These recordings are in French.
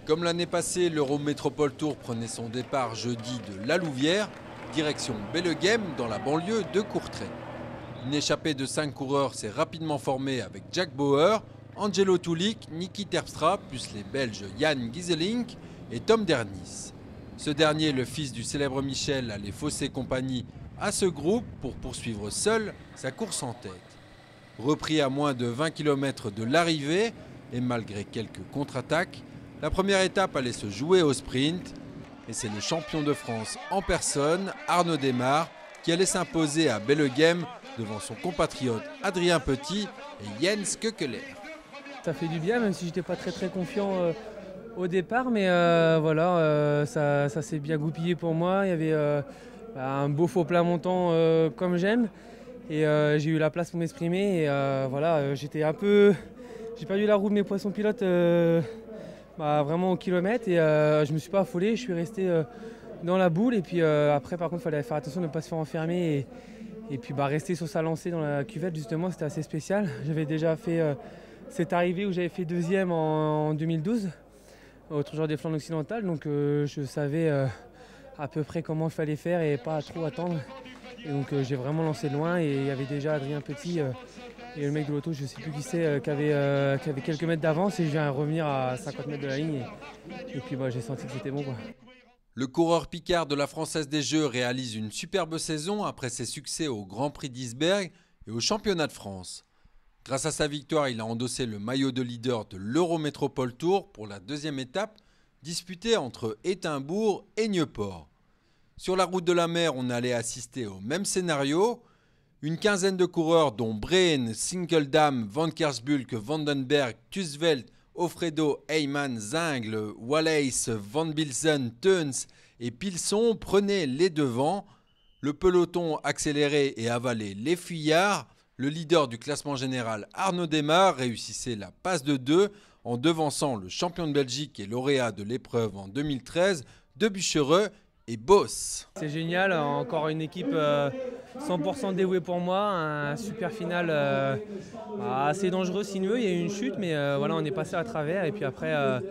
Comme l'année passée, l'Eurométropole Tour prenait son départ jeudi de La Louvière, direction Bellegem dans la banlieue de Courtrai. Une échappée de 5 coureurs s'est rapidement formée avec Jack Bauer, Angelo Tulik, Niki Terpstra, plus les Belges Jan Gieselink et Tom Dernies. Ce dernier, le fils du célèbre Michel, allait fausser compagnie à ce groupe pour poursuivre seul sa course en tête. Repris à moins de 20 km de l'arrivée et malgré quelques contre-attaques, la première étape allait se jouer au sprint et c'est le champion de France en personne, Arnaud Démare, qui allait s'imposer à Bellegem devant son compatriote Adrien Petit et Jens Keukeler. Ça fait du bien, même si j'étais pas très confiant au départ, mais ça s'est bien goupillé pour moi. Il y avait un beau faux plat montant comme j'aime, et j'ai eu la place pour m'exprimer. Et j'ai perdu la roue de mes poissons pilotes vraiment au kilomètre, et je me suis pas affolé, je suis resté dans la boule. Et puis après, par contre, il fallait faire attention de ne pas se faire enfermer et puis rester sur sa lancée dans la cuvette. Justement, c'était assez spécial. J'avais déjà fait cette arrivée où j'avais fait deuxième en 2012 au Trésor des Flandres occidentales, donc je savais à peu près comment il fallait faire et pas trop attendre. Et donc j'ai vraiment lancé de loin, et il y avait déjà Adrien Petit et le mec de l'auto, je ne sais plus qui c'est, qui avait quelques mètres d'avance, et je viens revenir à 50 mètres de la ligne. Et puis j'ai senti que c'était bon, quoi. Le coureur Picard de la Française des Jeux réalise une superbe saison après ses succès au Grand Prix d'Isberg et au Championnat de France. Grâce à sa victoire, il a endossé le maillot de leader de l'Eurométropole Tour pour la deuxième étape, disputée entre Étimbourg et Nieuport. Sur la route de la mer, on allait assister au même scénario. Une quinzaine de coureurs dont Breen, Sinkeldam, Van Kersbulk, Vandenberg, Tusveld, Offredo, Heyman, Zingle, Wallace, Van Bilsen, Teuns et Pilson prenaient les devants. Le peloton accélérait et avalait les fuyards. Le leader du classement général, Arnaud Démare, réussissait la passe de 2 en devançant le champion de Belgique et lauréat de l'épreuve en 2013, De Buchereux et Boss. C'est génial, encore une équipe 100% dévouée pour moi, un super final assez dangereux, sinueux. Il y a eu une chute, mais on est passé à travers, et puis après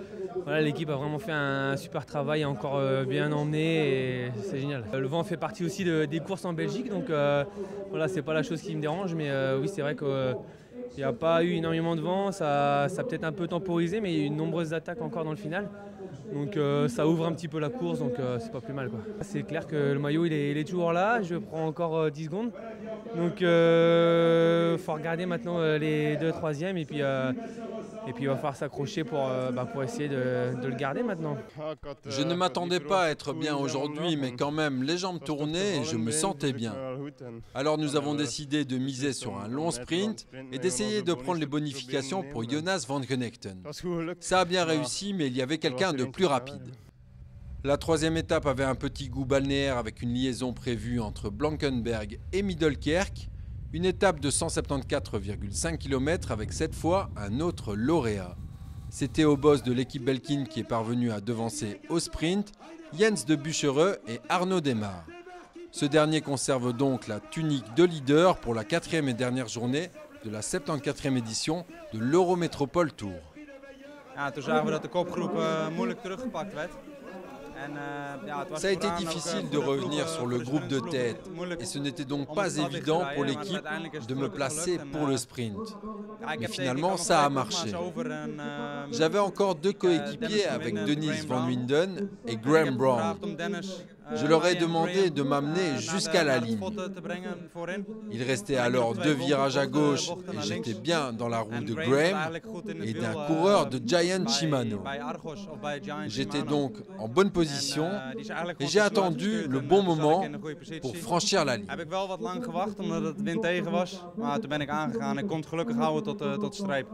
l'équipe a vraiment fait un super travail, encore bien emmené, et c'est génial. Le vent fait partie aussi des courses en Belgique, donc c'est pas la chose qui me dérange, mais oui, c'est vrai qu'il n'y a pas eu énormément de vent, ça a peut-être un peu temporisé, mais il y a eu de nombreuses attaques encore dans le final. Donc ça ouvre un petit peu la course, donc c'est pas plus mal, quoi. C'est clair que le maillot il est toujours là, je prends encore 10 secondes. Donc faut regarder maintenant les 2 troisièmes, et puis il va falloir s'accrocher pour essayer de le garder maintenant. Je ne m'attendais pas à être bien aujourd'hui, mais quand même les jambes tournaient et je me sentais bien. Alors nous avons décidé de miser sur un long sprint et d'essayer de prendre les bonifications pour Jonas Van Genechten. Ça a bien réussi, mais il y avait quelqu'un de plus rapide. La troisième étape avait un petit goût balnéaire avec une liaison prévue entre Blankenberg et Middelkerk. Une étape de 174,5 km avec cette fois un autre lauréat. C'était au boss de l'équipe Belkin qui est parvenu à devancer au sprint Jens de Buchereux et Arnaud Démare. Ce dernier conserve donc la tunique de leader pour la 4e et dernière journée de la 74e édition de l'Eurométropole Tour. Toen zagen we dat de kopgroep moeilijk teruggepakt werd. Ça a été difficile de revenir sur le groupe de tête et ce n'était donc pas évident pour l'équipe de me placer pour le sprint. Mais finalement, ça a marché. J'avais encore 2 coéquipiers avec Dennis Van Winden et Graham Brown. Je leur ai demandé de m'amener jusqu'à la ligne. Il restait alors 2 virages à gauche et j'étais bien dans la roue de Graham et d'un coureur de Giant Shimano. J'étais donc en bonne position et j'ai attendu le bon moment pour franchir la ligne. Heb ik wel wat lang gewacht omdat het wind tegen was, maar toen ben ik aangegaan en kon het gelukkig houden tot de streep.